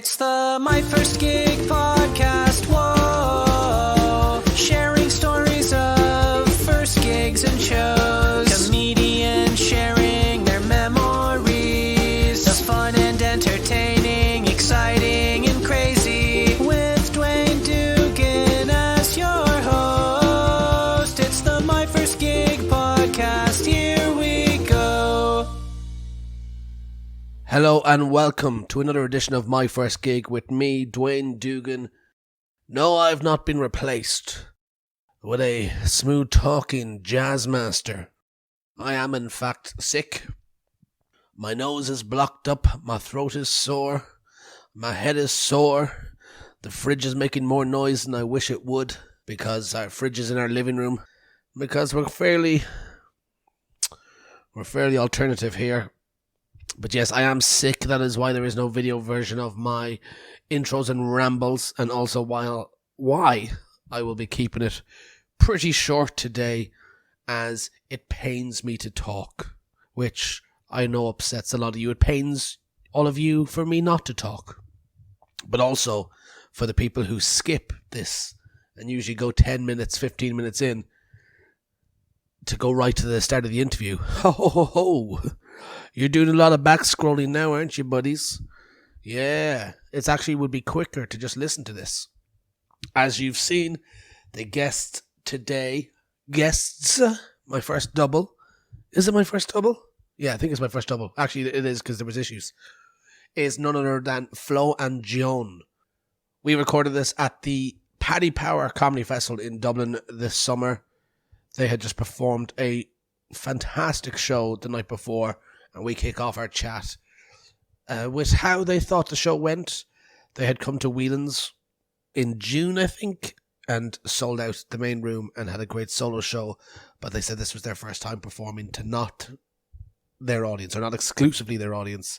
It's the My First Gig podcast, whoa. Sharing stories of first gigs and shows. Comedians sharing their memories. The fun and entertaining, exciting and crazy. With Dwayne Dugan as your host. It's the My First Gig podcast, here we go. Hello and welcome to another edition of My First Gig with me, Dwayne Dugan. No, I've not been replaced with a smooth-talking jazz master. I am in fact sick. My nose is blocked up, my throat is sore, my head is sore. The fridge is making more noise than I wish it would because our fridge is in our living room. Because we're fairly alternative here. But yes, I am sick. That is why there is no video version of my intros and rambles, and also why I will be keeping it pretty short today, as it pains me to talk, which I know upsets a lot of you. It pains all of you for me not to talk, but also for the people who skip this and usually go 10 minutes, 15 minutes in to go right to the start of the interview. Ho, ho, ho, ho. You're doing a lot of back scrolling now, aren't you, buddies? Yeah, it actually would be quicker to just listen to this. As you've seen, the guests, my first double. Is it my first double? Yeah, I think it's my first double. Actually, it is because there was issues. Is none other than Flo Joan. We recorded this at the Paddy Power Comedy Festival in Dublin this summer. They had just performed a fantastic show the night before, and we kick off our chat with how they thought the show went. They had come to Whelan's in June, I think, and sold out the main room and had a great solo show, but they said this was their first time performing to not their audience, or not exclusively their audience,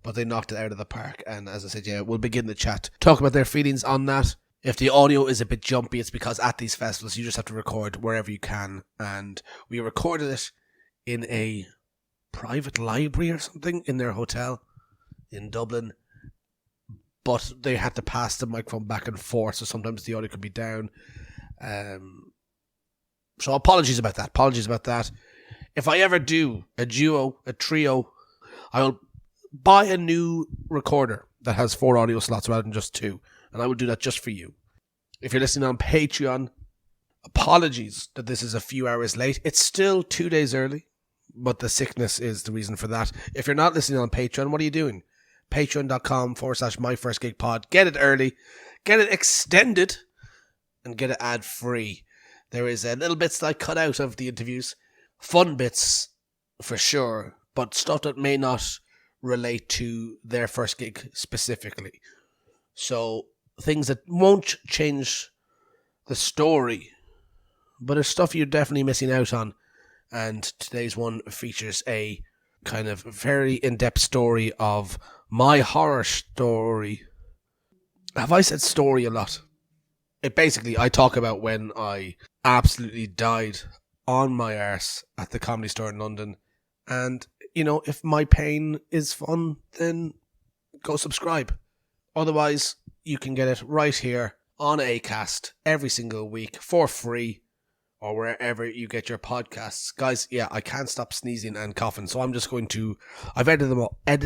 but they knocked it out of the park. And as I said, yeah, we'll begin the chat, talk about their feelings on that. If the audio is a bit jumpy, it's because at these festivals you just have to record wherever you can, and we recorded it in a private library or something in their hotel in Dublin, but they had to pass the microphone back and forth, so sometimes the audio could be down. So apologies about that. If I ever do a duo, a trio, I'll buy a new recorder that has 4 audio slots rather than just 2, and I will do that just for you. If you're listening on Patreon, apologies that this is a few hours late. It's still 2 days early, but the sickness is the reason for that. If you're not listening on Patreon, what are you doing? Patreon.com/myfirstgigpod. Get it early, get it extended, and get it ad-free. There is little bits that I cut out of the interviews. Fun bits, for sure, but stuff that may not relate to their first gig specifically. So, things that won't change the story, but it's stuff you're definitely missing out on. And today's one features a kind of very in-depth story of my horror story. Have I said story a lot? I talk about when I absolutely died on my arse at the Comedy Store in London. And, you know, if my pain is fun, then go subscribe. Otherwise, you can get it right here on Acast every single week for free, or wherever you get your podcasts. Guys, yeah, I can't stop sneezing and coughing, so I'm just going to... I've edited them all. I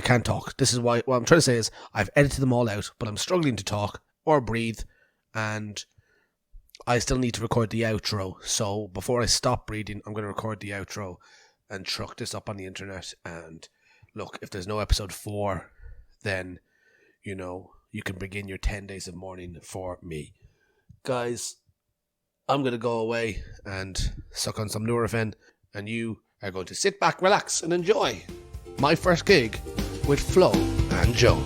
can't talk. This is why... What I'm trying to say is, I've edited them all out, but I'm struggling to talk or breathe, and I still need to record the outro. So before I stop breathing, I'm going to record the outro and truck this up on the internet. And look, if there's no episode 4, then, you know, you can begin your 10 days of mourning for me. Guys, I'm going to go away and suck on some Nurofen, and you are going to sit back, relax, and enjoy my first gig with Flo and Joan.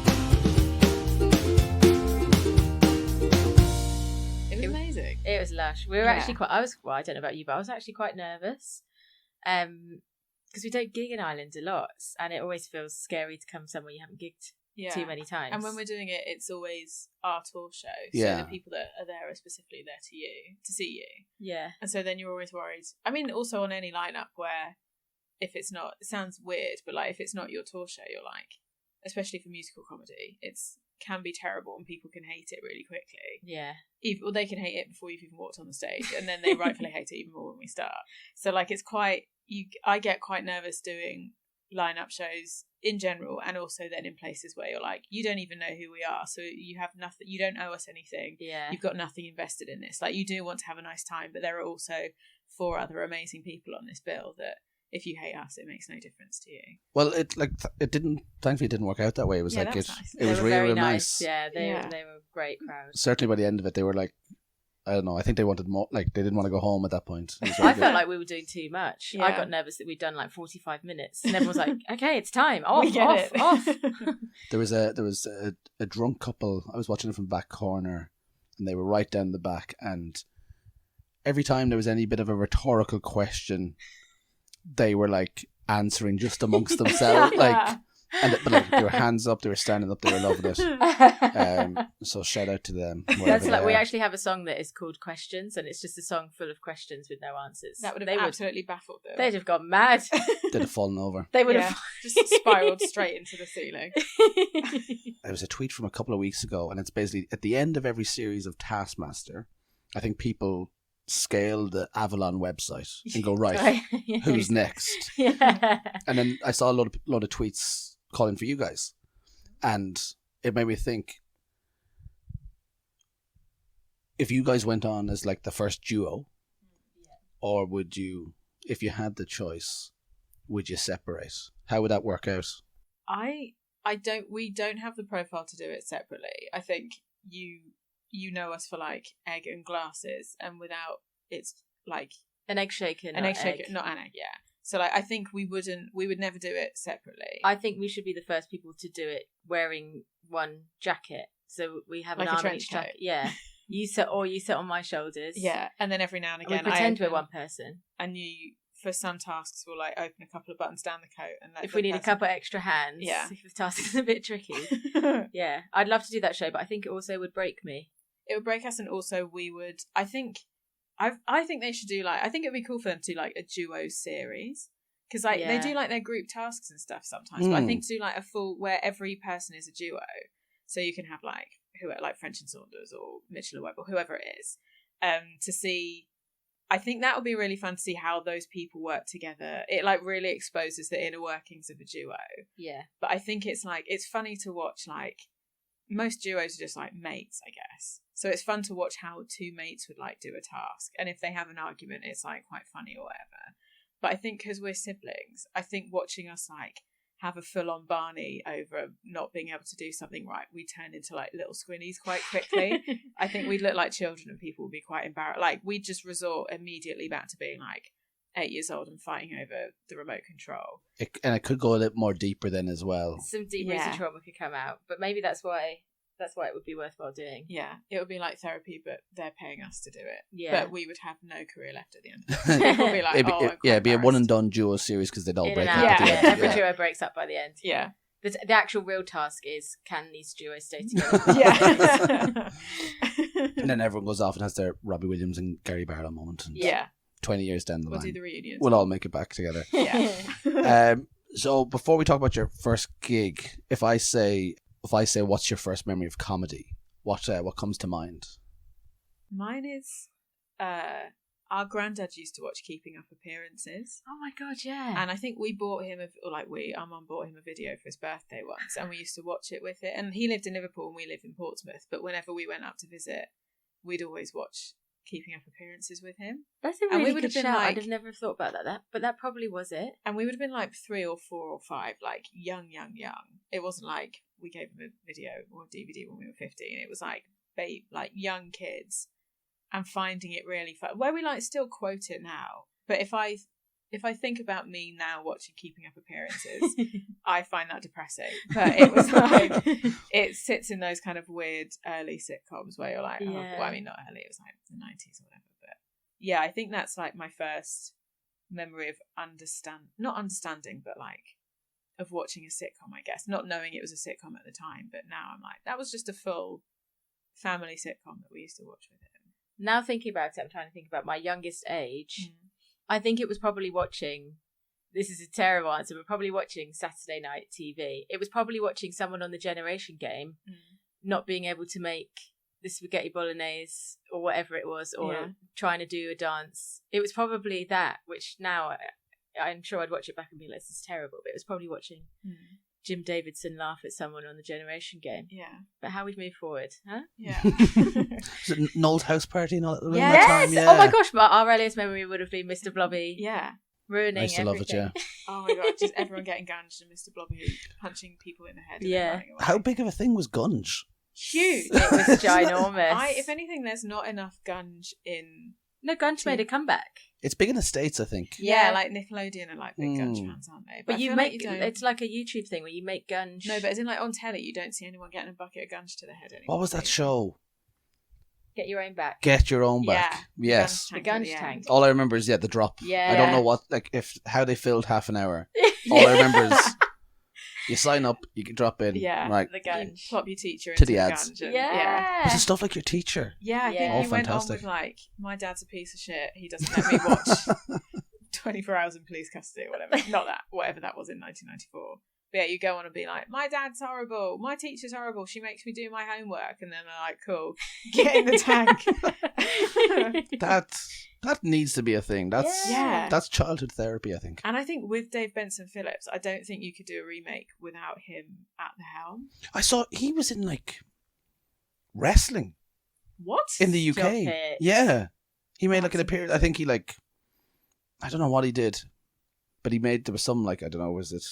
It was amazing. It was lush. We were actually quite... I don't know about you, but I was actually quite nervous. Because we don't gig in Ireland a lot, and it always feels scary to come somewhere you haven't gigged too many times. And when we're doing it, it's always our tour show. So the people that are there are specifically there to see you. Yeah. And so then you're always worried. I mean, also on any lineup where if it's not, it sounds weird, but like if it's not your tour show, you're like, especially for musical comedy, can be terrible and people can hate it really quickly. Yeah. Or they can hate it before you've even walked on the stage, and then they rightfully hate it even more when we start. So like it's quite I get quite nervous doing line-up shows in general, and also then in places where you're like, you don't even know who we are, so you have nothing, you don't owe us anything. Yeah. You've got nothing invested in this. Like, you do want to have a nice time, but there are also 4 other amazing people on this bill that if you hate us, it makes no difference to you. Well, thankfully it didn't work out that way. It was nice. It was really, really nice. Yeah, they were a great crowd. Certainly by the end of it, they were like, I don't know, I think they wanted more, like they didn't want to go home at that point. I felt like we were doing too much. Yeah. I got nervous that we'd done like 45 minutes and everyone was like, okay, it's time. Off. There was a drunk couple. I was watching it from the back corner and they were right down the back, and every time there was any bit of a rhetorical question, they were like answering just amongst themselves, but like they were hands up, they were standing up, they were loving it. So shout out to them. That's like we actually have a song that is called Questions, and it's just a song full of questions with no answers. That would have absolutely baffled them. They'd have gone mad. They'd have fallen over. They would have just spiraled straight into the ceiling. There was a tweet from a couple of weeks ago, and it's basically at the end of every series of Taskmaster, I think people scale the Avalon website and go, right, who's next? Yeah. And then I saw a lot of tweets calling for you guys, and it made me think, if you guys went on as like the first duo, or would you, if you had the choice, would you separate? How would that work out? We don't have the profile to do it separately. I think you know us for like egg and glasses, and without, it's like an egg shaker, not an egg. Yeah. So like, I think we would never do it separately. I think we should be the first people to do it wearing one jacket, so we have like an a arm trench in each jacket. coat. Yeah. You sit on my shoulders. Yeah, and then every now and again we pretend we're one person, and you, for some tasks, will like open a couple of buttons down the coat, and if we need a couple of extra hands, if the task is a bit tricky. Yeah, I'd love to do that show, but I think it also would break me. It would break us, and also we would. I think they should do like. I think it would be cool for them to do like a duo series, because like they do like their group tasks and stuff sometimes. But I think to do like a full where every person is a duo, so you can have like French and Saunders or Mitchell or Webb or whoever it is, to see. I think that would be really fun to see how those people work together. It like really exposes the inner workings of a duo. Yeah. But I think it's funny to watch, like most duos are just like mates, I guess. So it's fun to watch how 2 mates would like do a task. And if they have an argument, it's like quite funny or whatever. But I think because we're siblings, I think watching us like have a full-on Barney over not being able to do something right, we turn into like little squinnies quite quickly. I think we'd look like children and people would be quite embarrassed. Like we'd just resort immediately back to being like 8 years old and fighting over the remote control. And it could go a little more deeper then as well. Some deep rooted trauma could come out, but maybe that's why it would be worthwhile doing. Yeah, it would be like therapy, but they're paying us to do it. Yeah, but we would have no career left at the end of it. People would be like, it'd be a one and done duo series because they'd all break up at the end. Every duo breaks up by the end. Yeah. The actual real task is, can these duos stay together? Yeah. And then everyone goes off and has their Robbie Williams and Gary Barlow moment. And 20 years down the line, we'll do the reunions. We'll all make it back together. Yeah. So before we talk about your first gig, if I say what's your first memory of comedy, what comes to mind? Mine is our granddad used to watch Keeping Up Appearances. Oh my god, yeah. And I think we bought him our mum bought him a video for his birthday once, and we used to watch it with it. And he lived in Liverpool and we lived in Portsmouth, but whenever we went up to visit, we'd always watch Keeping Up Appearances with him. That's a really good shout. I'd have never thought about that, but that probably was it. And we would have been like 3 or 4 or 5, like young. It wasn't like we gave him a video or a DVD when we were 15. It was like young kids, and finding it really fun. Where we like still quote it now, but if I think about me now watching Keeping Up Appearances, I find that depressing. But it was like, it sits in those kind of weird early sitcoms where you're like, well, I mean, not early, it was like the 90s or whatever. But yeah, I think that's like my first memory of not understanding, but like of watching a sitcom, I guess. Not knowing it was a sitcom at the time, but now I'm like, that was just a full family sitcom that we used to watch with him. Now thinking about it, I'm trying to think about my youngest age. I think it was probably watching this is a terrible answer. We're probably watching Saturday night TV. It was probably watching someone on the Generation Game not being able to make the spaghetti bolognese or whatever it was, or trying to do a dance. It was probably that, which now I'm sure I'd watch it back and be like, this is terrible. But it was probably watching Jim Davidson laugh at someone on the Generation Game. Yeah. But how we've moved forward, huh? Yeah. Was it Noel's house party and all that? Yes! Time? Yeah. Oh my gosh, our earliest memory would have been Mr. Blobby. Yeah. Ruining I used to everything. love it, yeah. Oh my god, just everyone getting gunged and Mr. Blobby punching people in the head. And then running away. How big of a thing was gunge? Huge. It was ginormous. If anything, there's not enough gunge in. No, Gunge made a comeback. It's big in the States, I think. Yeah, like Nickelodeon are like big gunge fans, aren't they? But I you feel make like you don't... it's like a YouTube thing where you make Gunge. No, but as in like on telly, you don't see anyone getting a bucket of gunge to the head anymore. What was that show? Get your own back. Get Your Own Back. Yeah. Yes. The Gunge tank. All I remember is the drop. Yeah. I don't know what how they filled half an hour. All I remember is you sign up, you can drop in. Yeah. Right. The Gunge. Plop your teacher To into the ads. gunge. And, Yeah. Was it stuff like Your Teacher? Yeah, I Yeah. think Oh, he went on fantastic. with like, my dad's a piece of shit. He doesn't let me watch 24 hours in police custody or whatever. Not that, whatever that was in 1994. But yeah, you go on and be like, my dad's horrible. My teacher's horrible. She makes me do my homework. And then they're like, cool, get in the tank. That needs to be a thing. That's childhood therapy, I think. And I think with Dave Benson Phillips, I don't think you could do a remake without him at the helm. I saw he was in like wrestling What? in the UK. Stop it. Yeah. He made like an That's appearance. I think he like, I don't know what he did, but there was some like, I don't know, was it,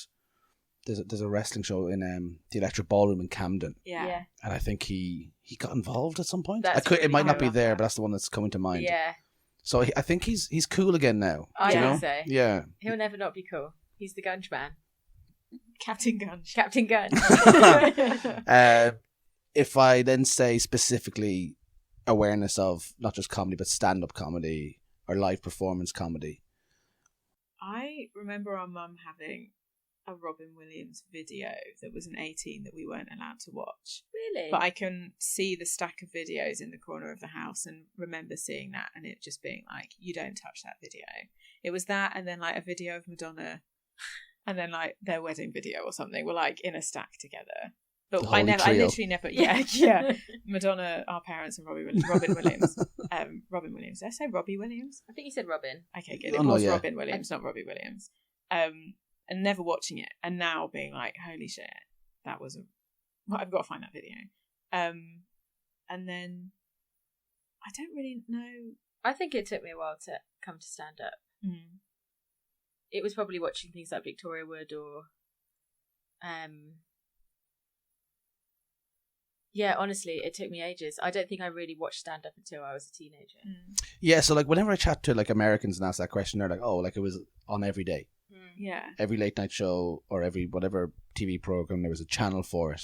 there's a wrestling show in the Electric Ballroom in Camden. Yeah. And I think he got involved at some point. That's it might really not be cool. there, but that's the one that's coming to mind. Yeah. So I think he's cool again now. I you think know? so. Yeah. He'll never not be cool. He's the Gunge man. Captain Gunge. Captain Gunge. If I then say specifically awareness of not just comedy, but stand-up comedy or live performance comedy. I remember our mum having a Robin Williams video that was an 18 that we weren't allowed to watch. Really? But I can see the stack of videos in the corner of the house and remember seeing that and it just being like, you don't touch that video. It was that and then like a video of Madonna and then like their wedding video or something were like in a stack together. But The I holy I trio. literally never, yeah. Madonna, our parents, and Robin Williams. Robin Williams. Did I say Robbie Williams? I think you said Robin. Okay, good. Oh, It no, was yeah. Robin Williams, not Robbie Williams. And never watching it, and now being like, holy shit, that was I've got to find that video. And then I don't really know. I think it took me a while to come to stand up. It was probably watching things like Victoria Wood or yeah, honestly, it took me ages. I don't think I really watched stand up until I was a teenager. Yeah, so like whenever I chat to like Americans and ask that question, they're like, oh, like it was on every day. Yeah. Every late night show or every whatever TV program, there was a channel for it.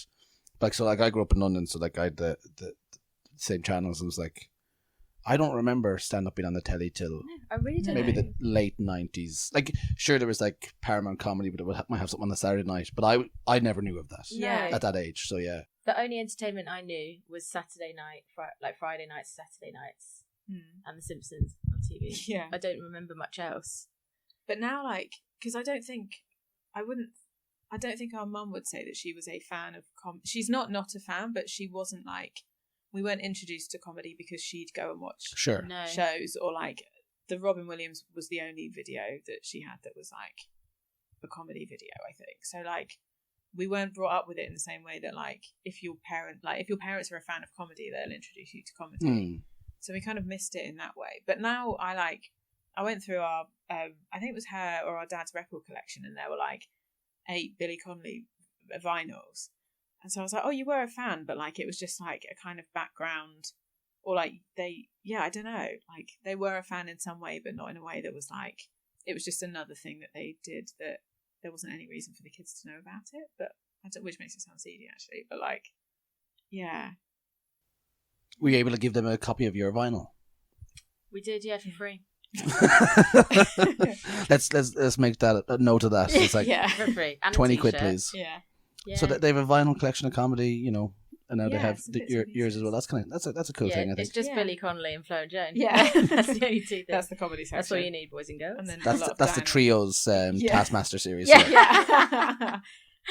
Like, so like I grew up in London, so like I had the same channels. And it was like, I don't remember stand up being on the telly till No, I really don't maybe know. the late 90s. Like, sure, there was like Paramount Comedy, but it might have something on the Saturday night. But I never knew of that Yeah. at that age. So yeah. The only entertainment I knew was Saturday night, like Friday nights, Saturday nights, and The Simpsons on TV. Yeah. I don't remember much else. But now, like, because I don't think our mum would say that she was a fan of She's not a fan, but she wasn't like, we weren't introduced to comedy because she'd go and watch Sure. No. shows, or like the Robin Williams was the only video that she had that was like a comedy video, I think. So like we weren't brought up with it in the same way that like if your parents are a fan of comedy, they'll introduce you to comedy. So we kind of missed it in that way. But now I went through our I think it was her or our dad's record collection, and there were like 8 Billy Connolly vinyls. And so I was like, oh, you were a fan, but like it was just like a kind of background, or like I don't know, like they were a fan in some way, but not in a way that was like, it was just another thing that they did that there wasn't any reason for the kids to know about it. But which makes it sound seedy actually, but like, yeah. Were you able to give them a copy of your vinyl? We did, yeah, for free. let's make that a note of that. It's like Yeah. For free. And a 20 quid, t-shirt. please. Yeah. Yeah. So they have a vinyl collection of comedy, you know, and now they Yeah, have some bits and yours as well. pieces. That's a cool thing. I think It's just Yeah. Billy Connolly and Flo Joan. Yeah. That's the only two things. That's the comedy section. That's all you need, boys and girls. And then that's the trio's Yeah. Taskmaster series. Yeah.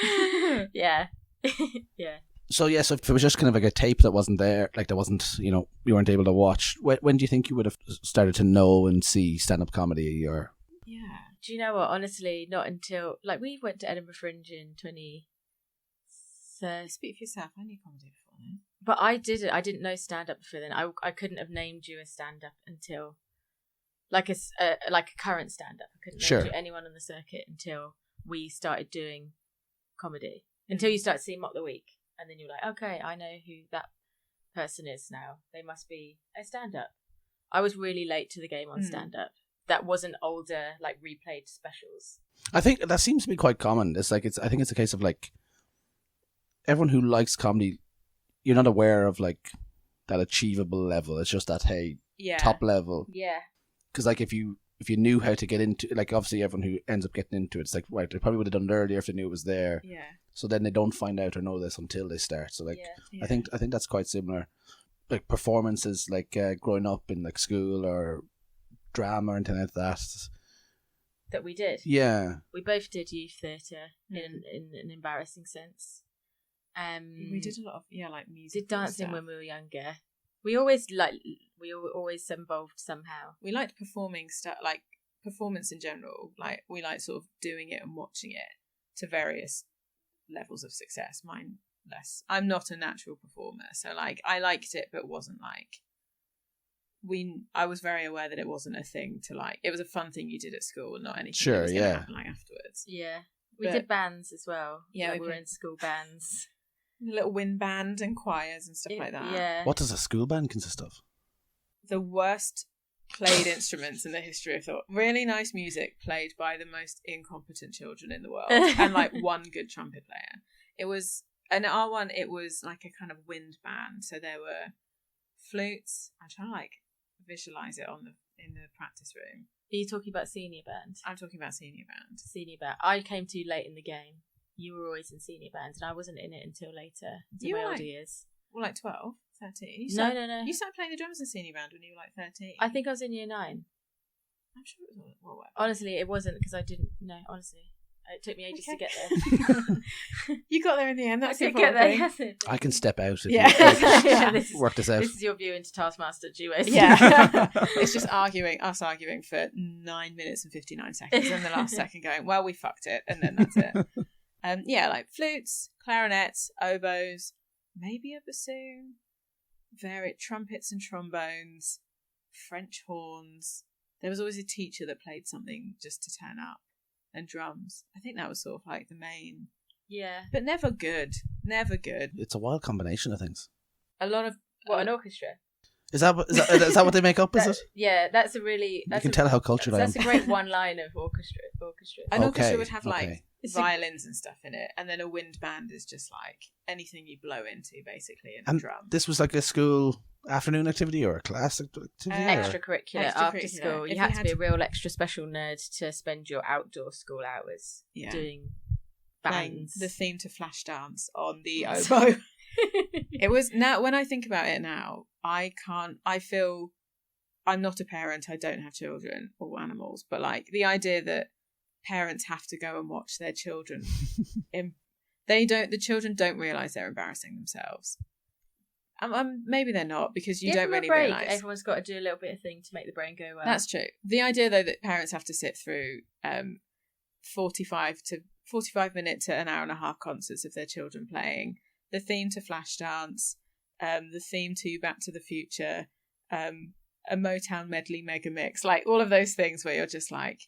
Yeah. yeah. Yeah. So if it was just kind of like a tape that wasn't there, like there wasn't, you weren't able to watch. When do you think you would have started to know and see stand-up comedy? Or Yeah. Do you know what? Honestly, not until we went to Edinburgh Fringe in 2013. Speak for yourself. I knew comedy before then. But I didn't know stand up before then. I couldn't have named you a stand up until like a current stand up. I couldn't name Sure. you anyone on the circuit until we started doing comedy. Until you start seeing Mock the Week, and then you're like, okay, I know who that person is now. They must be a stand up. I was really late to the game on stand up. That wasn't older, like replayed specials. I think that seems to be quite common. It's like I think it's a case of like everyone who likes comedy, you're not aware of like that achievable level. It's just that top level. Yeah. Because like if you knew how to get into, like obviously everyone who ends up getting into it's like, right, they probably would have done it earlier if they knew it was there. Yeah. So then they don't find out or know this until they start. So like I think that's quite similar. Like performances, like growing up in like school or drama or anything like that. That we did. Yeah. We both did youth theatre in an embarrassing sense. We did a lot of like music. Did dancing when we were younger. We always involved somehow. We liked performing stuff, like performance in general. Like we like sort of doing it and watching it to various levels of success. Mine less. I'm not a natural performer, so like I liked it, but wasn't like I was very aware that it wasn't a thing to like. It was a fun thing you did at school, not anything that was gonna happen like afterwards. Yeah, we did bands as well. Yeah, we were in school bands, a little wind band and choirs and stuff like that. Yeah. What does a school band consist of? The worst played instruments in the history of thought. Really nice music played by the most incompetent children in the world, and like one good trumpet player. It was an R1. It was like a kind of wind band. So there were flutes. I'm trying to like visualize it in the practice room. Are you talking about senior band? I'm talking about senior band. Senior band. I came too late in the game. You were always in senior band, and I wasn't in it until later, into my older years. Well, like 12, 13. No. You started playing the drums in senior band when you were like 13. I think I was in year 9. I'm sure it was. Well, honestly, it wasn't because I didn't know. Honestly, it took me ages to get there. You got there in the end. That's I did get there. Yes, I can step out if you work this out. This is your view into Taskmaster duos. Yeah. It's just us arguing for 9 minutes and 59 seconds, and the last second going, well, we fucked it, and then that's it. Like flutes, clarinets, oboes, maybe a bassoon, varied trumpets and trombones, French horns. There was always a teacher that played something just to turn up, and drums. I think that was sort of like the main. Yeah. But never good. Never good. It's a wild combination of things. A lot of an orchestra. Is that what they make up? Is it? Yeah, that's a really. You can tell how cultured I am. That's a great one line of orchestra. An orchestra would have like violins and stuff in it, and then a wind band is just like anything you blow into, basically, and a drum. This was like a school afternoon activity or a class activity? Extracurricular after school. You had to be a real extra special nerd to spend your outdoor school hours doing bands. The theme to Flashdance on the oboe. It was now when I think about it now, I feel I'm not a parent, I don't have children or animals, but like the idea that parents have to go and watch their children the children don't realise they're embarrassing themselves. Maybe they're not, because you don't really realise. Everyone's got to do a little bit of thing to make the brain go well. That's true. The idea though that parents have to sit through 45 minute to an hour and a half concerts of their children playing the theme to Flashdance, the theme to Back to the Future, a Motown medley mega mix, like all of those things where you're just like,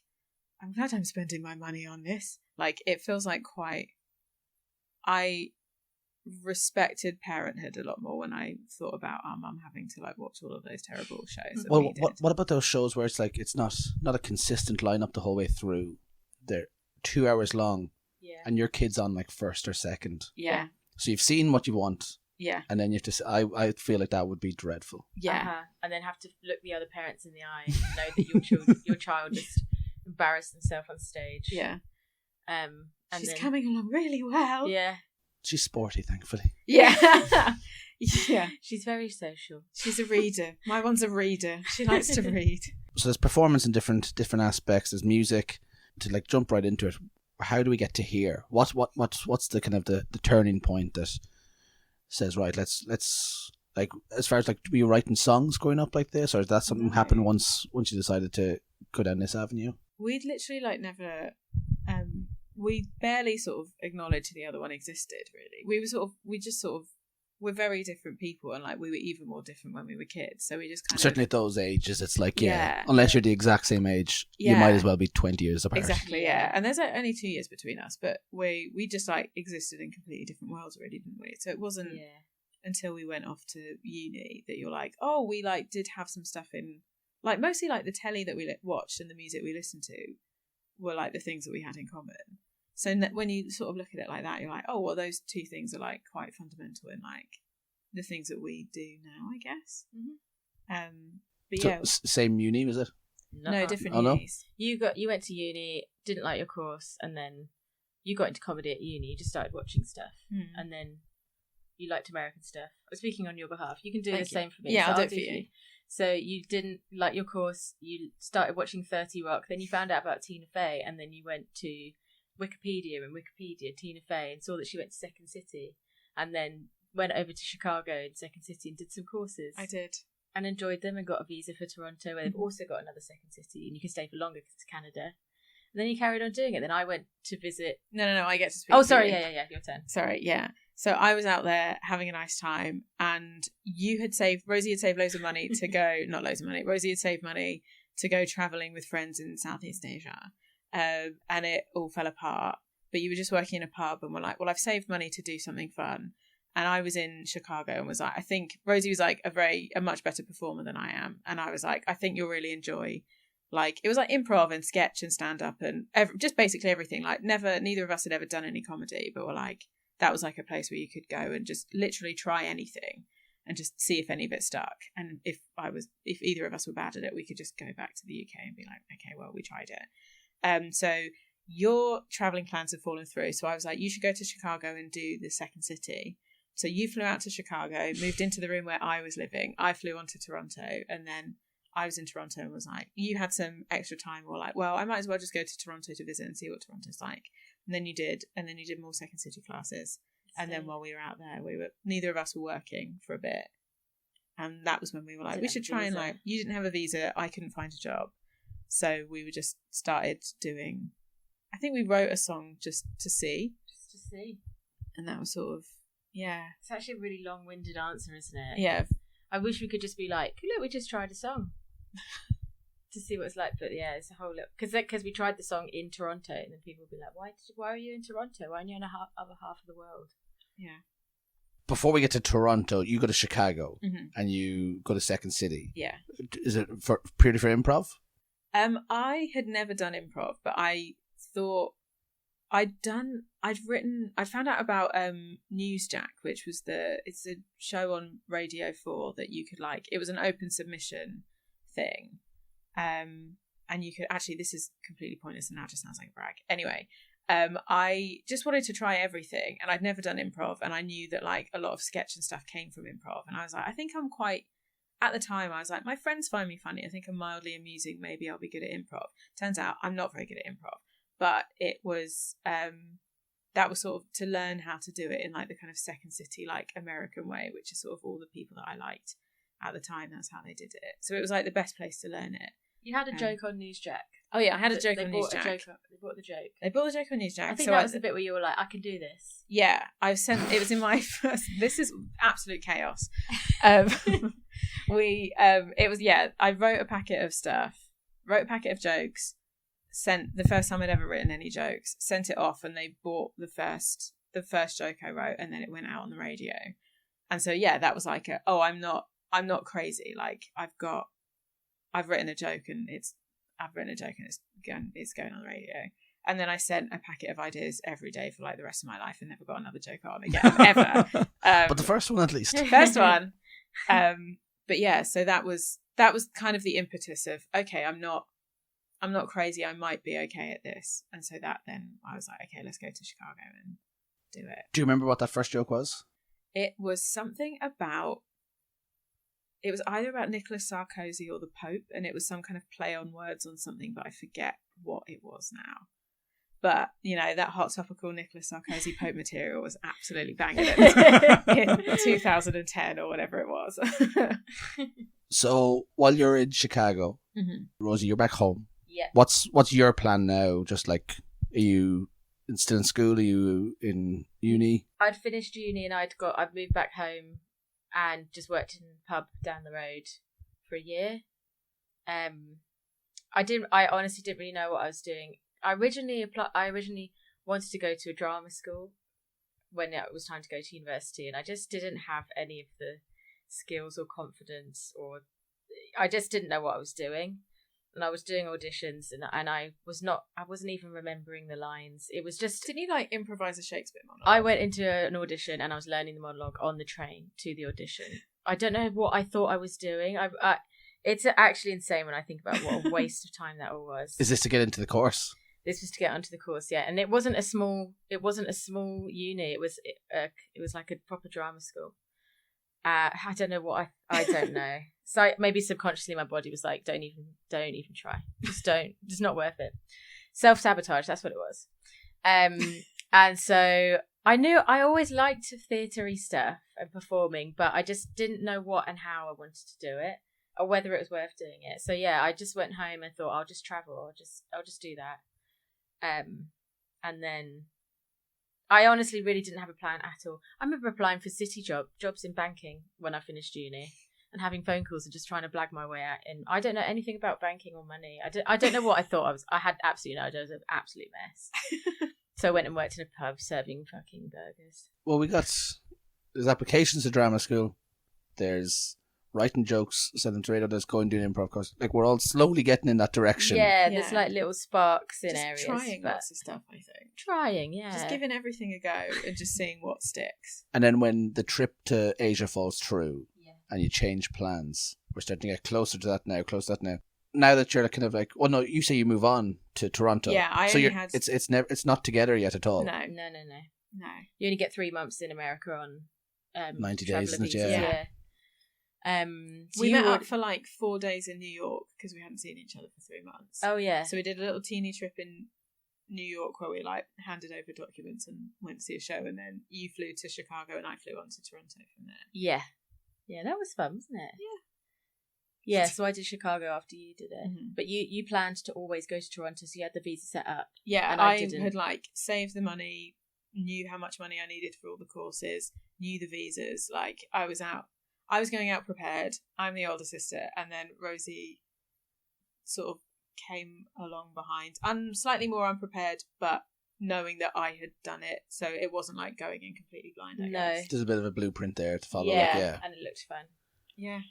I'm glad I'm spending my money on this. Like it feels like I respected parenthood a lot more when I thought about our mum having to like watch all of those terrible shows. Well, what about those shows where it's like it's not a consistent lineup the whole way through? They're 2 hours long, and your kid's on like first or second. Yeah. So you've seen what you want. Yeah. And then you have to. I feel like that would be dreadful. Yeah. And then have to look the other parents in the eye and know that your child just embarrassed themselves on stage. Yeah. And she's coming along really well. Yeah. She's sporty, thankfully. Yeah. Yeah. She's very social. She's a reader. My one's a reader. She likes to read. So there's performance in different aspects. There's music. To like jump right into it, how do we get to here? What's the kind of the turning point that says, right, let's like, as far as like, were you writing songs growing up like this, or did that something happen once you decided to go down this avenue? We'd literally like never we barely sort of acknowledged the other one existed, really. We're very different people, and like we were even more different when we were kids, so we just kind certainly of, at those ages it's like unless you're the exact same age, you might as well be 20 years apart. Exactly. Yeah. And there's only 2 years between us, but we just like existed in completely different worlds already, didn't we? So it wasn't until we went off to uni that you're like, oh, we like did have some stuff in, like, mostly like the telly that we watched and the music we listened to were like the things that we had in common. So when you sort of look at it like that, you're like, oh, well, those two things are like quite fundamental in like the things that we do now, I guess. But so, yeah, same uni, was it? No, different no? unis. You went to uni, didn't like your course, and then you got into comedy at uni. You just started watching stuff, and then you liked American stuff. I'm speaking on your behalf. You can do the same for me. Yeah, so I'll do it for you. So you didn't like your course. You started watching 30 Rock. Then you found out about Tina Fey, and then you went to Wikipedia Tina Fey, and saw that she went to Second City, and then went over to Chicago and Second City and did some courses. I did. And enjoyed them and got a visa for Toronto, where they've also got another Second City, and you can stay for longer because it's Canada. And then you carried on doing it. Then I went to visit. No, I get to speak. Oh, to sorry. you. Yeah. Your turn. Sorry, yeah. So I was out there having a nice time, and Rosie had saved loads of money to go, not loads of money, Rosie had saved money to go travelling with friends in Southeast Asia. And it all fell apart. But you were just working in a pub and were like, well, I've saved money to do something fun. And I was in Chicago and was like, I think Rosie was like a much better performer than I am. And I was like, I think you'll really enjoy, like, it was like improv and sketch and stand up and just basically everything. Like neither of us had ever done any comedy, but were like, that was like a place where you could go and just literally try anything and just see if any of it stuck. And if either of us were bad at it, we could just go back to the UK and be like, okay, well, we tried it. So your traveling plans have fallen through. So I was like, you should go to Chicago and do the Second City. So you flew out to Chicago, moved into the room where I was living. I flew on to Toronto, and then I was in Toronto and was like, you had some extra time. Or like, well, I might as well just go to Toronto to visit and see what Toronto's like. And then you did. And then you did more Second City classes. And then while we were out there, neither of us were working for a bit. And that was when we were like, we should try and like, you didn't have a visa. I couldn't find a job. So we were just started doing, I think we wrote a song just to see. And that was sort of, yeah. It's actually a really long-winded answer, isn't it? Yeah. I wish we could just be like, look, we just tried a song to see what it's like. But yeah, it's a whole lot. Because we tried the song in Toronto, and then people would be like, why are you in Toronto? Why aren't you in the other half of the world? Yeah. Before we get to Toronto, you go to Chicago and you go to Second City. Yeah. Is it purely for improv? I had never done improv, but I thought I'd found out about Newsjack, which was it's a show on Radio 4 that you could like, it was an open submission thing. And you could actually, this is completely pointless and now it just sounds like a brag. Anyway, I just wanted to try everything, and I'd never done improv, and I knew that like a lot of sketch and stuff came from improv, and I was like, I think I'm quite, at the time I was like, my friends find me funny, I think I'm mildly amusing, maybe I'll be good at improv. Turns out I'm not very good at improv. But it was, that was sort of to learn how to do it in like the kind of Second City, like American way, which is sort of all the people that I liked at the time. That's how they did it. So it was like the best place to learn it. You had a joke on Newsjack. Oh yeah, I had a joke on Newsjack. They bought the joke. They bought the joke on Newsjack. I think that was the bit where you were like, I can do this. Yeah, it was in my first, this is absolute chaos. I wrote a packet of stuff, wrote a packet of jokes, sent the first time I'd ever written any jokes, sent it off, and they bought the first joke I wrote, and then it went out on the radio. And so yeah, that was like I'm not crazy. Like I've written a joke and it's going on the radio. And then I sent a packet of ideas every day for like the rest of my life and never got another joke on again ever. But the first one at least. First one. But yeah, so that was kind of the impetus of, okay, I'm not crazy, I might be okay at this. And so that then I was like, okay, let's go to Chicago and do it. Do you remember what that first joke was? It was something about, it was either about Nicola Sarkozy or the Pope, and it was some kind of play on words on something, but I forget what it was now. But, that hot topical Nicola Sarkozy Pope material was absolutely banging it in 2010 or whatever it was. So while you're in Chicago, Rosie, you're back home. Yeah. What's your plan now? Just like, are you still in school? Are you in uni? I'd finished uni and I'd moved back home and just worked in a pub down the road for a year. I honestly didn't really know what I was doing. I originally wanted to go to a drama school when it was time to go to university, and I just didn't have any of the skills or confidence, or I just didn't know what I was doing. And I was doing auditions, and I wasn't even remembering the lines. It was just... Didn't you improvise a Shakespeare monologue? I went into an audition and I was learning the monologue on the train to the audition. I don't know what I thought I was doing. It's actually insane when I think about what a waste of time that all was. Is this to get into the course? This was to get onto the course, yeah. And it wasn't a small uni. It was like a proper drama school. I don't know what I don't know. So maybe subconsciously my body was like, don't even try. Just not worth it. Self-sabotage, that's what it was. And so I always liked theatre-y stuff and performing, but I just didn't know what and how I wanted to do it, or whether it was worth doing it. So yeah, I just went home and thought, I'll just travel, I'll just do that. And then I honestly really didn't have a plan at all. I remember applying for city jobs in banking when I finished uni, and having phone calls and just trying to blag my way out. And I don't know anything about banking or money. I don't know what I thought I was. I had absolutely no idea. I was an absolute mess. So I went and worked in a pub serving fucking burgers. Well, there's applications to drama school. There's writing jokes, send them to radio. There's going to do an improv course. Like, we're all slowly getting in that direction. Yeah, there's little sparks in just areas. Trying lots of stuff, I think. Trying, yeah. Just giving everything a go and just seeing what sticks. And then when the trip to Asia falls through and you change plans, we're starting to get closer to that now. Now that you're kind of like, well, no, you say you move on to Toronto. Yeah, it's not together yet at all. No. You only get 3 months in America on 90 days, isn't it? Yeah. So we met up for 4 days in New York because we hadn't seen each other for 3 months. Oh yeah. So we did a little teeny trip in New York where we handed over documents and went to see a show, and then you flew to Chicago and I flew on to Toronto from there. Yeah, that was fun, wasn't it? Yeah. So I did Chicago after you did it, but you planned to always go to Toronto, so you had the visa set up. Yeah, and I had saved the money, knew how much money I needed for all the courses, knew the visas. I was going out prepared. I'm the older sister, and then Rosie sort of came along behind. I'm slightly more unprepared, but knowing that I had done it, so it wasn't going in completely blind. I guess. There's a bit of a blueprint there to follow. Yeah, and it looked fun. Yeah.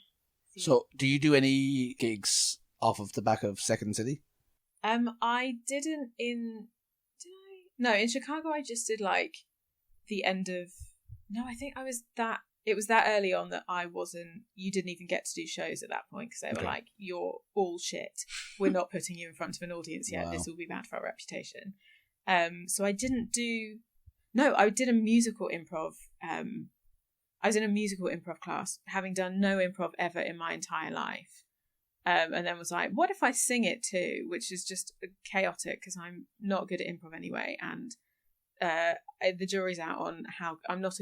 So, do you do any gigs off of the back of Second City? I didn't in... Did I? No, in Chicago I just did the end of... No, I think I was that... It was that early on that I wasn't... You didn't even get to do shows at that point because they were like, you're all shit. We're not putting you in front of an audience yet. Wow. This will be bad for our reputation. So I didn't do... No, I did a musical improv. I was in a musical improv class, having done no improv ever in my entire life. And then was like, what if I sing it too? Which is just chaotic because I'm not good at improv anyway. And the jury's out on how I'm not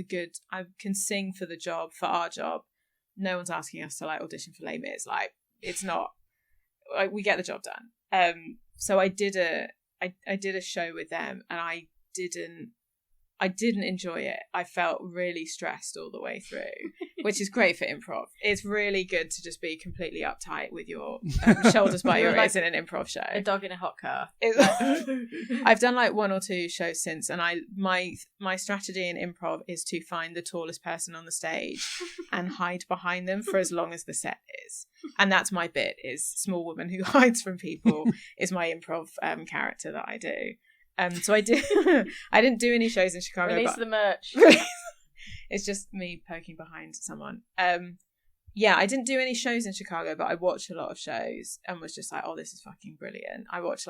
I can sing for the job, for our job. No one's asking us to audition for Les Mis. It's not, we get the job done. So I did a show with them, and I didn't enjoy it. I felt really stressed all the way through, which is great for improv. It's really good to just be completely uptight with your shoulders by your ears in an improv show. A dog in a hot car. I've done 1 or 2 shows since, and my strategy in improv is to find the tallest person on the stage and hide behind them for as long as the set is. And that's my bit, is small woman who hides from people is my improv character that I do. So I didn't do any shows in Chicago. Release the merch. It's just me poking behind someone. Yeah, I didn't do any shows in Chicago, but I watched a lot of shows and was just oh, this is fucking brilliant. I watched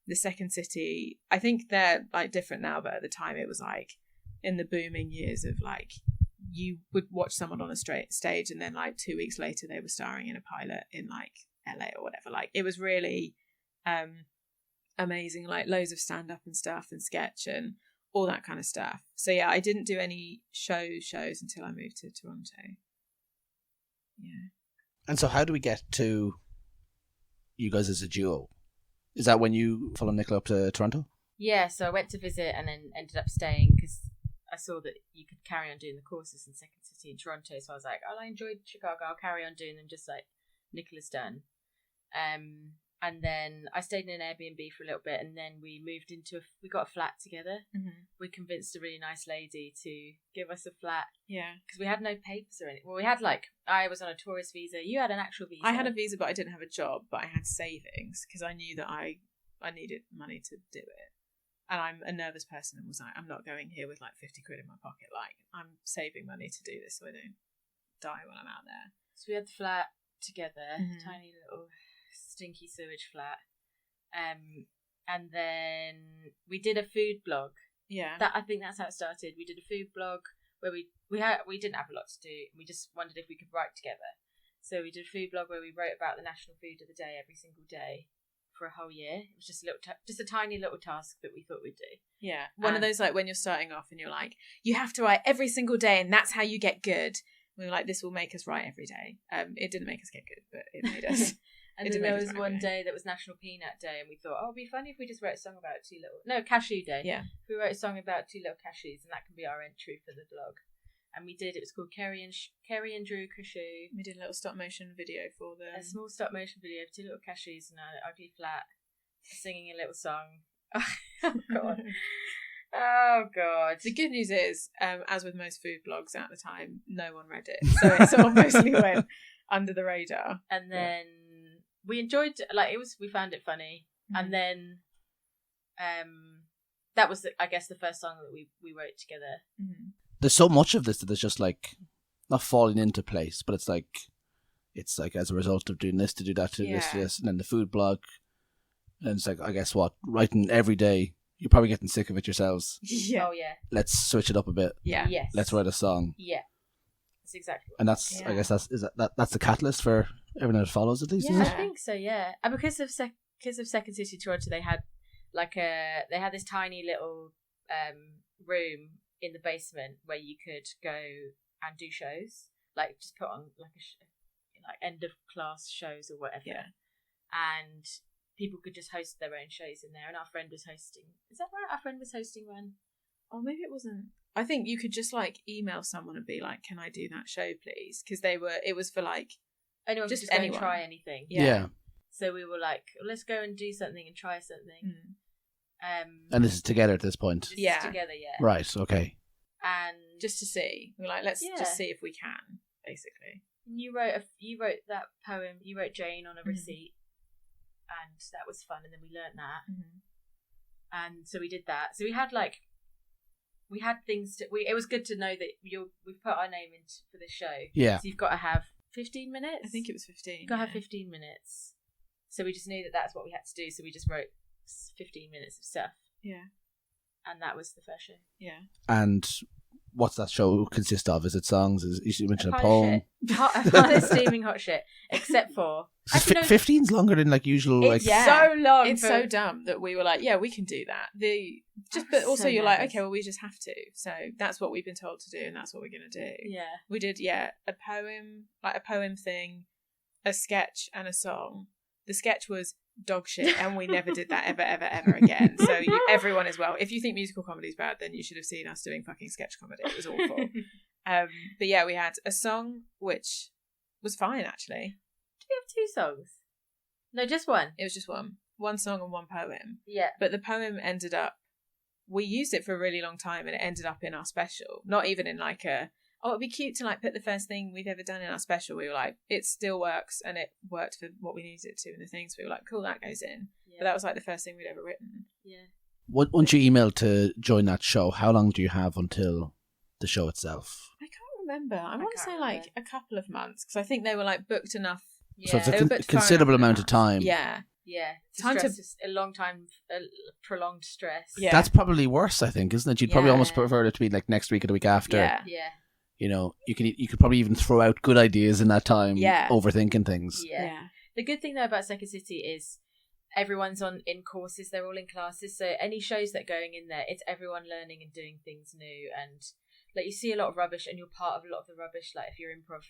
the Second City. I think they're different now, but at the time it was in the booming years of like, you would watch someone on a straight stage and then like 2 weeks later they were starring in a pilot in like LA or whatever. Like it was really amazing, like loads of stand up and stuff and sketch and all that kind of stuff. So yeah, I didn't do any shows until I moved to Toronto. Yeah. And so how do we get to you guys as a duo? Is that when you followed Nicola up to Toronto? Yeah, so I went to visit and then ended up staying because I saw that you could carry on doing the courses in Second City in Toronto. So I was like, oh, I enjoyed Chicago. I'll carry on doing them just like Nicola's done. And then I stayed in an Airbnb for a little bit, and then we moved we got a flat together. Mm-hmm. We convinced a really nice lady to give us a flat. Yeah. Because we had no papers or anything. Well, we had I was on a tourist visa. You had an actual visa. I had a visa, but I didn't have a job, but I had savings because I knew that I needed money to do it. And I'm a nervous person and was like, I'm not going here with like 50 quid in my pocket. Like, I'm saving money to do this so I don't die when I'm out there. So we had the flat together, tiny little stinky sewage flat. And then we did a food blog. Yeah. I think that's how it started. We did a food blog where we didn't have a lot to do. We just wondered if we could write together. So we did a food blog where we wrote about the national food of the day every single day for a whole year. It was just just a tiny little task that we thought we'd do. Yeah. One of those like when you're starting off and you're like, you have to write every single day and that's how you get good. We were like, this will make us write every day. It didn't make us get good, but it made us. And then there was one day that was National Peanut Day, and we thought, oh, it'd be funny if we just wrote a song about Cashew Day. Yeah. If we wrote a song about two little cashews, and that can be our entry for the blog. And we did. It was called Kerry and Drew Cashew. We did a little stop motion video for them. A small stop motion video of two little cashews and an ugly flat singing a little song. Oh God. Oh God. The good news is, as with most food blogs at the time, no one read it, so it sort of mostly went under the radar. And then we enjoyed we found it funny. And then that was I guess the first song that we wrote together. There's so much of this that there's just like not falling into place, but it's like as a result of doing this to do that to this, and then the food blog, and it's like, I guess what, writing every day, you're probably getting sick of it yourselves. Yeah. Oh yeah. Let's switch it up a bit. Yeah. Yes. Let's write a song. Yeah. That's exactly what. And that's I guess that's the catalyst for everything that follows at least. Yeah, I think so. Yeah, and because of Second City Toronto, they had this tiny little room in the basement where you could go and do shows, like just put on like end of class shows or whatever. Yeah. And people could just host their own shows in there, and our friend was hosting. Is that right? Our friend was hosting one. Oh, maybe it wasn't. I think you could just like email someone and be like, "Can I do that show, please?" Because it was for like anyone just anyone. Try anything. Yeah. So we were like, let's go and do something and try something. And this is together at this point. Together, yeah. Right. Okay. And just to see, we're like, let's just see if we can, basically. You wrote that poem. You wrote Jane on a receipt, and that was fun. And then we learnt that, and so we did that. So we had things to. It was good to know that we've put our name in for this show. Yeah. So you've got to have 15 minutes. I think it was 15. You've got to have 15 minutes. So we just knew that that's what we had to do. So we just wrote 15 minutes of stuff. Yeah. And that was the first show. Yeah. And what's that show consist of? Is it songs? You mentioned a poem? Hot steaming hot shit. Except for... 15's longer than like usual. It's so long. It's so dumb that we were like, yeah, we can do that. But also so you're like, okay, well, we just have to. So that's what we've been told to do, and that's what we're going to do. Yeah. We did, a poem, like a poem thing, a sketch, and a song. The sketch was dog shit, and we never did that ever again. So everyone is well. If you think musical comedy is bad, then you should have seen us doing fucking sketch comedy. It was awful. But yeah, we had a song which was fine actually. Did we have two songs? No, just one. It was just one song and one poem. Yeah. But the poem ended up. We used it for a really long time, and it ended up in our special. Not even in like it'd be cute to like put the first thing we've ever done in our special. We were like, it still works, and it worked for what we needed it to in the things. We were like, cool, that goes in. Yeah. But that was like the first thing we'd ever written. Yeah. Once you emailed to join that show, how long do you have until the show itself? I can't remember. I want to say like a couple of months, because I think they were like booked enough. Yeah. So it's a considerable amount of time. Yeah. Yeah. Time to- A long time, prolonged stress. Yeah. That's probably worse, I think, isn't it? You'd probably Yeah. almost prefer it to be like next week or the week after. Yeah. Yeah. You know, you could probably even throw out good ideas in that time, Yeah. overthinking things. Yeah. The good thing though about Second City is everyone's in courses, they're all in classes, so any shows that are going in there, it's everyone learning and doing things new, and like you see a lot of rubbish and you're part of a lot of the rubbish. Like if your improv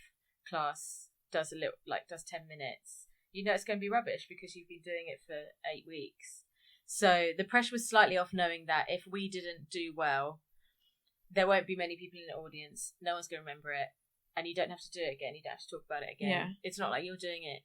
class does 10 minutes, you know it's going to be rubbish because you've been doing it for 8 weeks. So the pressure was slightly off, knowing that if we didn't do well, there won't be many people in the audience, no one's going to remember it, and you don't have to do it again, you don't have to talk about it again. Yeah. It's not like you're doing it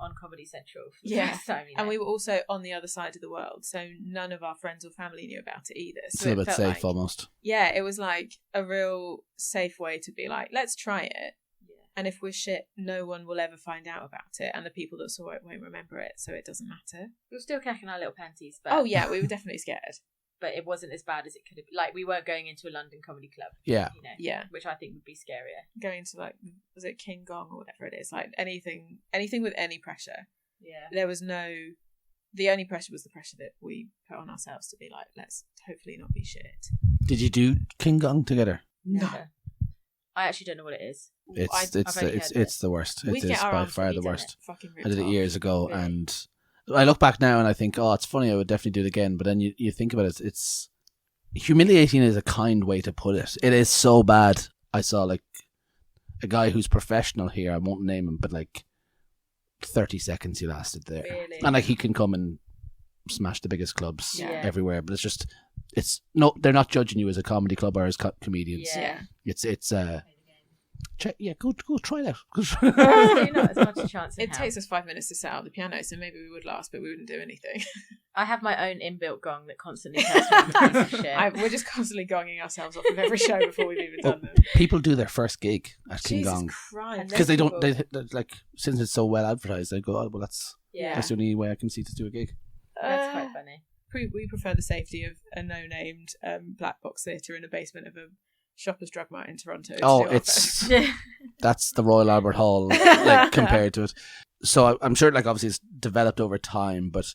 on Comedy Central for the Yeah. first time, you know? And we were also on the other side of the world, so none of our friends or family knew about it either. It's So a it little bit felt safe like, almost. yeah, it was like a real safe way to be like, let's try it. Yeah. And if we're shit, no one will ever find out about it, and the people that saw it won't remember it, so it doesn't matter. We were still cracking our little panties, but Oh yeah, we were definitely scared. but it wasn't as bad as it could have been. Like, we weren't going into a London comedy club, Yeah. you know, Yeah, which I think would be scarier. going to like, was it King Gong or whatever it is? Like anything with any pressure. Yeah. There was no. The only pressure was the pressure that we put on ourselves to be like, let's hopefully not be shit. Did you do King Gong together? Never. I actually don't know what it is. It's I've only heard of it's the worst. We It is get our by arms far really the done worst. it. Fucking I did it ripped off. years ago, Really? and I look back now and I think, oh, it's funny. I would definitely do it again. But then you think about it, it's humiliating is a kind way to put it. It is so bad. I saw like a guy who's professional here. I won't name him, but like 30 seconds he lasted there, Really? and like he can come and smash the biggest clubs Yeah. everywhere. But it's no, they're not judging you as a comedy club or as comedians. Yeah. It's go try it out. Probably not as much a chance in It hell. takes us 5 minutes to set up the piano, so maybe we would last, but we wouldn't do anything. I have my own inbuilt gong that constantly tells me I'm a piece of shit. We're just constantly gonging ourselves off of every show before we've even Well, done them. People do their first gig at King Jesus Gong Christ. And because they don't. people- They like, since it's so well advertised, they go, oh, well, that's Yeah. the only way I can see to do a gig. That's quite funny. We prefer the safety of a no-named black box theatre in a basement of a Shoppers Drug Mart in Toronto. to Oh, do our it's best. that's the Royal Albert Hall like compared to it. So I'm sure, like, obviously it's developed over time, but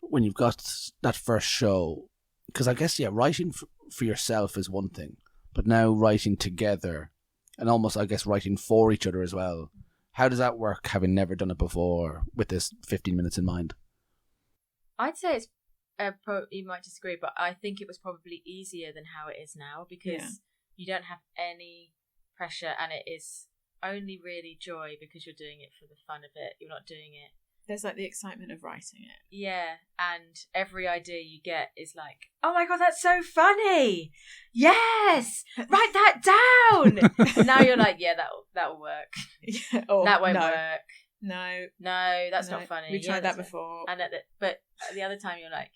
when you've got that first show, because I guess writing for yourself is one thing, but now writing together and almost, I guess, writing for each other as well. How does that work, having never done it before, with this 15 minutes in mind? I'd say it's you might disagree, but I think it was probably easier than how it is now because you don't have any pressure, and it is only really joy because you're doing it for the fun of it. You're not doing it. There's like the excitement of writing it. Yeah, and every idea you get is like, oh my god, that's so funny! Yes, write that down. And now you're like, yeah, that'll work. Yeah, or That won't no. work. No, No, that's no. not funny. We Yeah, tried that that's before. And but at the other time, you're like,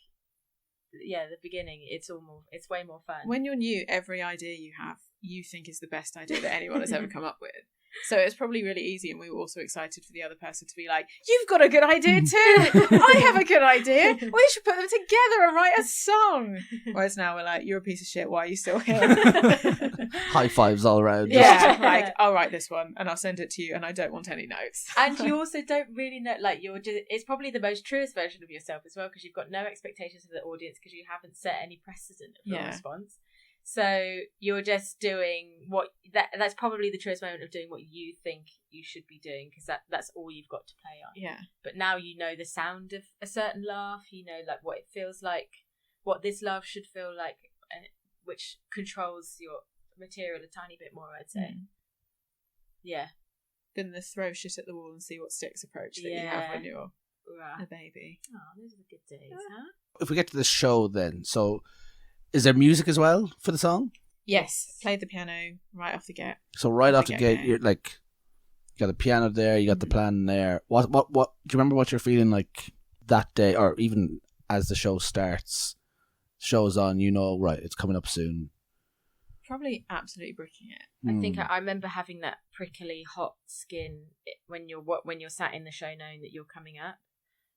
yeah, the beginning, it's way more fun. When you're new, every idea you have, you think is the best idea that anyone has ever come up with. So it's probably really easy, and we were also excited for the other person to be like, you've got a good idea too! I have a good idea! We should put them together and write a song! Whereas now we're like, you're a piece of shit, why are you still here? High fives all around. Yeah, like, I'll write this one, and I'll send it to you, and I don't want any notes. And you also don't really know, like, it's probably the most truest version of yourself as well, because you've got no expectations of the audience because you haven't set any precedent of your response. So you're just doing that's probably the truest moment of doing what you think you should be doing, because that's all you've got to play on. Yeah. But now you know the sound of a certain laugh, you know, like what it feels like, what this laugh should feel like, which controls your material a tiny bit more, I'd say. Yeah. Then the throw shit at the wall and see what sticks approach that you have when you're a baby. Oh, those are the good days, huh? If we get to the show then, so is there music as well for the song? Yes. Played the piano right off the get. So right off the get-go. gate, you're like, you got a piano there, you got the plan there. What do you remember what you're feeling like that day, or even as the show starts, show's on, you know, right, it's coming up soon? Probably absolutely bricking it. I think I remember having that prickly hot skin when you're sat in the show knowing that you're coming up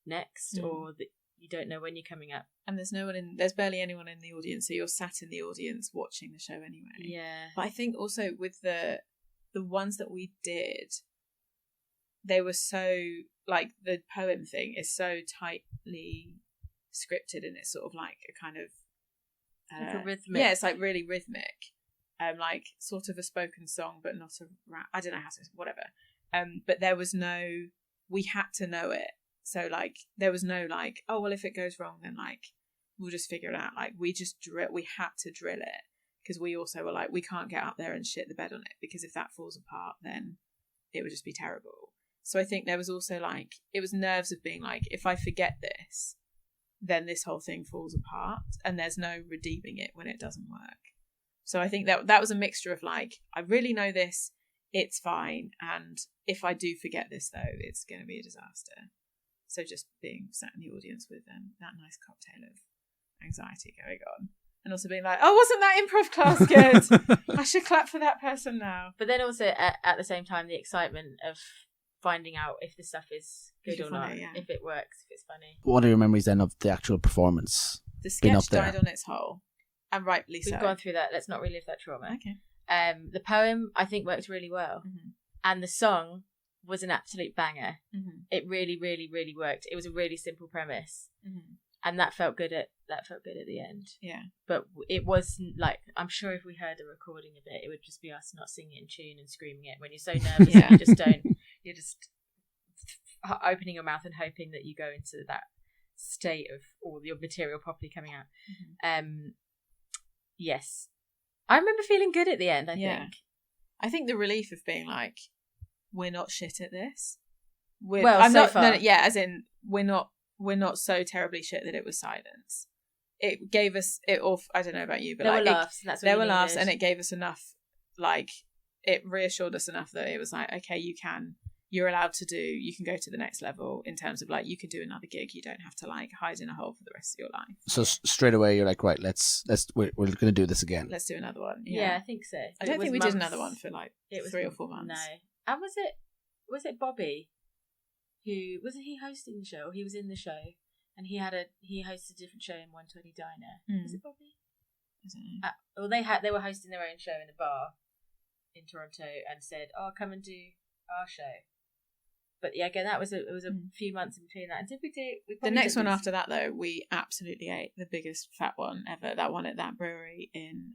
next, or that you don't know when you're coming up. And there's barely anyone in the audience, so you're sat in the audience watching the show anyway. Yeah. But I think also with the ones that we did, they were so, like, the poem thing is so tightly scripted, and it's sort of like a kind of like a rhythmic. Yeah, it's like really rhythmic, like sort of a spoken song, but not a rap. I don't know how to, whatever. But there was no, we had to know it. So like there was no like, oh well, if it goes wrong, then like we'll just figure it out. Like we had to drill it, because we also were like, we can't get up there and shit the bed on it, because if that falls apart, then it would just be terrible. So I think there was also like, it was nerves of being like, if I forget this, then this whole thing falls apart, and there's no redeeming it when it doesn't work. So I think that was a mixture of like, I really know this, it's fine, and if I do forget this though, it's going to be a disaster. So just being sat in the audience with that nice cocktail of anxiety going on, and also being like, oh, wasn't that improv class good? I should clap for that person now. But then also at the same time, the excitement of finding out if the stuff is good or not, if it works, if it's funny. What are your memories then of the actual performance? The sketch died on its hole, and rightly so. We've gone through that. Let's not relive that trauma. Okay. The poem, I think, worked really well. Mm-hmm. And the song was an absolute banger. Mm-hmm. It really, really, really worked. It was a really simple premise. Mm-hmm. And that felt good at the end. Yeah. But it was like, I'm sure if we heard a recording of it, it would just be us not singing it in tune and screaming it. When you're so nervous, you're just opening your mouth and hoping that you go into that state of all your material properly coming out. Mm-hmm. Yes. I remember feeling good at the end, I think. I think the relief of being like, we're not shit at this. As in, we're not so terribly shit that it was silence. It gave us it all. I don't know about you, but there like were laughs. And that's what there were laughs, and it gave us enough. Like it reassured us enough that it was like, okay, you're allowed to do. You can go to the next level in terms of like, you can do another gig. You don't have to like hide in a hole for the rest of your life. So straight away you're like, right, we're going to do this again. Let's do another one. Yeah, I think so. I don't think we did another one for like 3 or 4 months. No, and was it Bobby? Who wasn't he hosting the show? He was in the show, and he hosted a different show in 120 Diner. Was it Bobby? I don't know. Well, they were hosting their own show in a bar in Toronto, and said, "Oh, come and do our show." But yeah, again, it was a few months in between that. And did we do the next one after that though? We absolutely ate the biggest fat one ever. That one at that brewery in.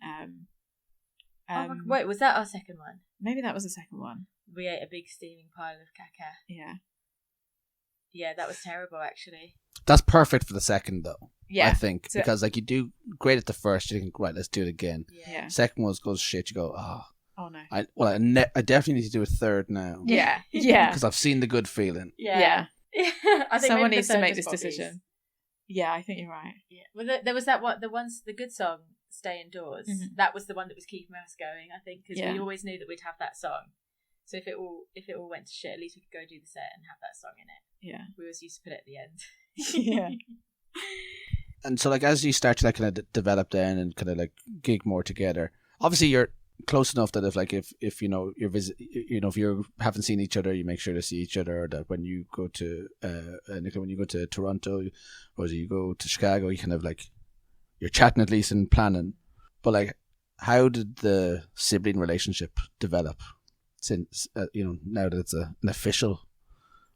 Wait, was that our second one? Maybe that was the second one. We ate a big steaming pile of caca. Yeah. Yeah, that was terrible, actually. That's perfect for the second, though. Yeah, I think because like you do great at the first, you think, right, let's do it again. Yeah. Second one goes shit. You go, oh no. I definitely need to do a third now. Yeah. Because I've seen the good feeling. Yeah. I think someone needs to make this Bobby's decision. Yeah, I think you're right. Yeah. Well, there was the good song, "Stay Indoors." Mm-hmm. That was the one that was keeping us going. I think because we always knew that we'd have that song. So if it all went to shit, at least we could go do the set and have that song in it. Yeah. We always used to put it at the end. Yeah. And so like as you start to like kind of develop then and kind of like gig more together, obviously you're close enough that if you know you're if you haven't seen each other, you make sure to see each other. Or that when you go to Nicola, when you go to Toronto, Rosie, you go to Chicago, you kind of like you're chatting at least and planning. But like, how did the sibling relationship develop since now that it's an official?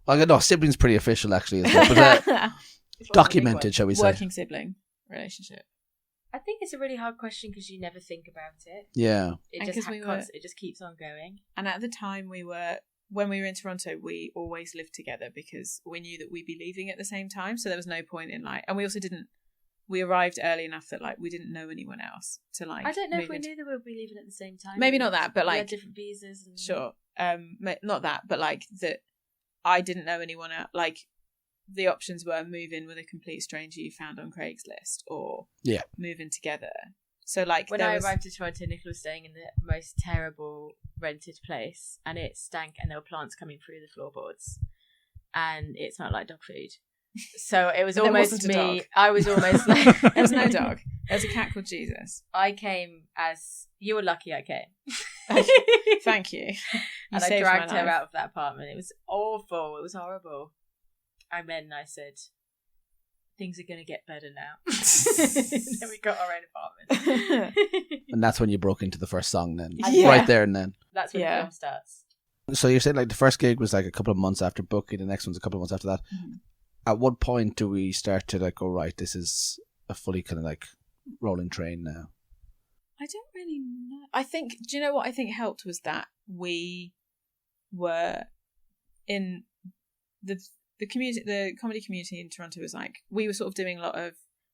Well, no, siblings pretty official actually, as well, but documented, shall we say? Working sibling relationship. I think it's a really hard question because you never think about it. Yeah. It just keeps on going. And at the time when we were in Toronto, we always lived together because we knew that we'd be leaving at the same time. So there was no point in like, and we also we arrived early enough that like we didn't know anyone else to like. I don't know if we knew that we'd be leaving at the same time. Maybe not that, but like. We had different visas. Sure. Not that, but like that I didn't know anyone else. Like, the options were move in with a complete stranger you found on Craigslist or move in together. So like when I arrived in Toronto, Nicola was staying in the most terrible rented place and it stank and there were plants coming through the floorboards and it smelled like dog food. So it was almost me. I was almost like there was no dog. There was a cat called Jesus. I came as you were lucky I came. Thank you. And I dragged her out of that apartment. It was awful. It was horrible. And then I said, things are going to get better now. Then we got our own apartment. And that's when you broke into the first song then. Yeah. Right there and then. That's when the film starts. So you're saying like the first gig was like a couple of months after booking, the next one's a couple of months after that. Mm-hmm. At what point do we start to like go, right, this is a fully kind of like rolling train now? I don't really know. I think, do you know what I think helped was that we were in the community, the comedy community in Toronto was like, we were sort of doing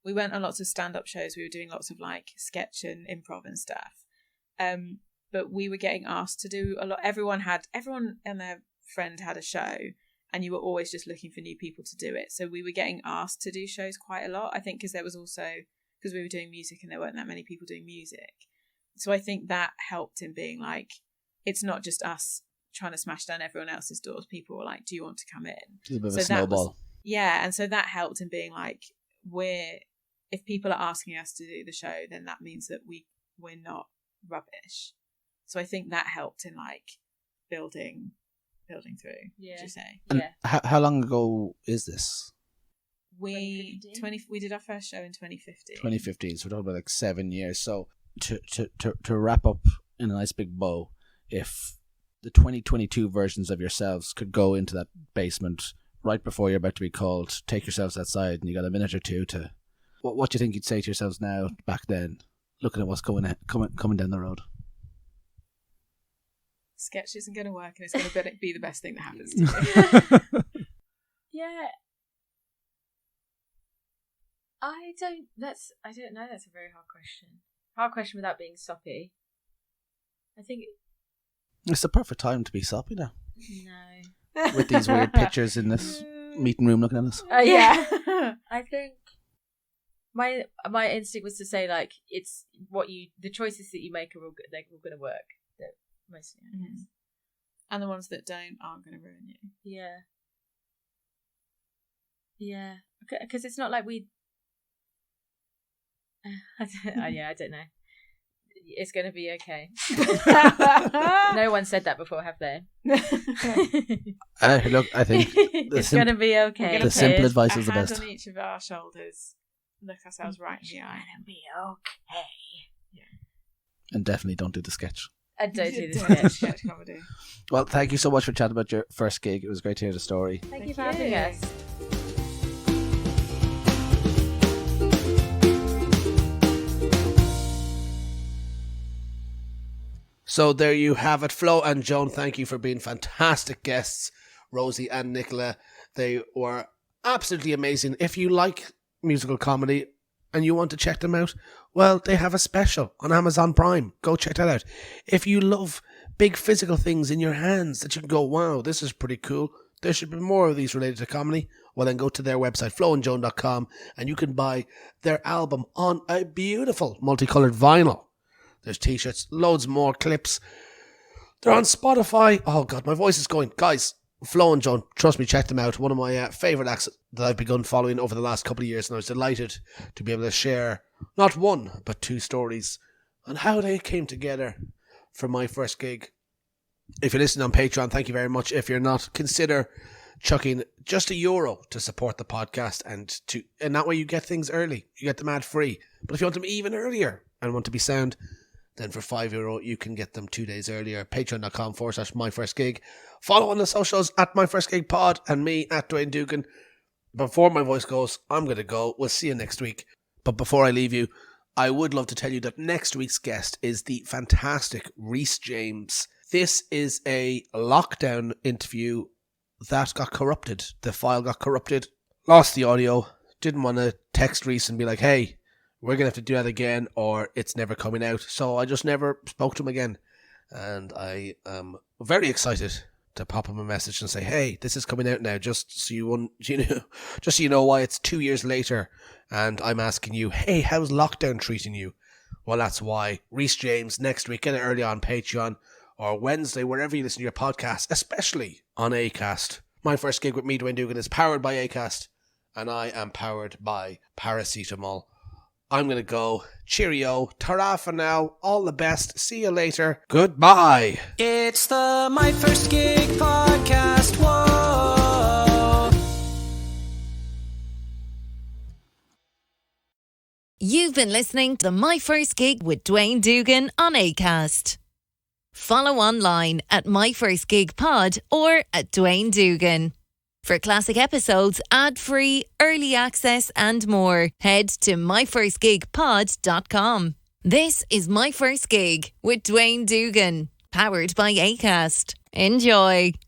we went on lots of stand-up shows, we were doing lots of like sketch and improv and stuff. But we were getting asked to do a lot. Everyone and their friend had a show, and you were always just looking for new people to do it. So we were getting asked to do shows quite a lot, I think, because there was also, because we were doing music and there weren't that many people doing music. So I think that helped in being like, it's not just us trying to smash down everyone else's doors. People were like, do you want to come in? It's a bit of a snowball. And so that helped in being like, if people are asking us to do the show, then that means that we're not rubbish. So I think that helped in like building through. Yeah. Would you say? And how long ago is this? We did our first show in 2015. 2015. So we're talking about like 7 years. So to wrap up in a nice big bow, if the 2022 versions of yourselves could go into that basement right before you're about to be called, take yourselves outside, and you got a minute or two to, what do you think you'd say to yourselves now, back then, looking at what's coming down the road? Sketch isn't going to work, and it's going to be the best thing that happens to you. Yeah. I don't know. That's a very hard question. Hard question without being soppy. I think It's the perfect time to be soppy now. No. With these weird pictures in this meeting room looking at us. Yeah. I think my instinct was to say like it's the choices that you make are all good. They're all going to work. Mostly, I guess. And the ones that don't aren't going to ruin you. Yeah. Yeah. Because it's not like we. I don't know. It's going to be okay. No one said that before, have they? Look, I think it's going to be okay. The simple advice is the hands best. On each of our shoulders, look ourselves right in the eye. It's going to be okay. Yeah. And definitely don't do the sketch. And don't do the sketch comedy. Well, thank you so much for chatting about your first gig. It was great to hear the story. Thank you for having us. So there you have it. Flo and Joan, thank you for being fantastic guests. Rosie and Nicola, they were absolutely amazing. If you like musical comedy and you want to check them out, well, they have a special on Amazon Prime. Go check that out. If you love big physical things in your hands that you can go, wow, this is pretty cool, there should be more of these related to comedy, well then go to their website, floandjoan.com, and you can buy their album on a beautiful multicolored vinyl. There's t-shirts, loads more clips. They're on Spotify. Oh God, my voice is going. Guys, Flo and Joan, trust me, check them out. One of my favourite acts that I've begun following over the last couple of years, and I was delighted to be able to share not one, but two stories on how they came together for my first gig. If you're listening on Patreon, thank you very much. If you're not, consider chucking just €1 to support the podcast, and that way you get things early. You get them ad free. But if you want them even earlier and want to be sound, then for €5 you can get them 2 days earlier. Patreon.com/myfirstgig. Follow on the socials at myfirstgigpod and me at Dwayne Dugan. Before my voice goes, I'm going to go. We'll see you next week. But before I leave you, I would love to tell you that next week's guest is the fantastic Rhys James. This is a lockdown interview that got corrupted. The file got corrupted. Lost the audio. Didn't want to text Rhys and be like, hey, we're going to have to do that again or it's never coming out. So I just never spoke to him again. And I am very excited to pop him a message and say, hey, this is coming out now, just so you know why it's 2 years later. And I'm asking you, hey, how's lockdown treating you? Well, that's why. Rhys James next week. Get it early on Patreon or Wednesday, wherever you listen to your podcast, especially on Acast. My first gig with me, Dwayne Dugan, is powered by Acast. And I am powered by paracetamol. I'm going to go. Cheerio. Ta-ra for now. All the best. See you later. Goodbye. It's the My First Gig podcast. Whoa. You've been listening to the My First Gig with Dwayne Dugan on Acast. Follow online at My First Gig Pod or at Dwayne Dugan. For classic episodes, ad-free, early access and more, head to myfirstgigpod.com. This is My First Gig with Dwayne Dugan, powered by Acast. Enjoy.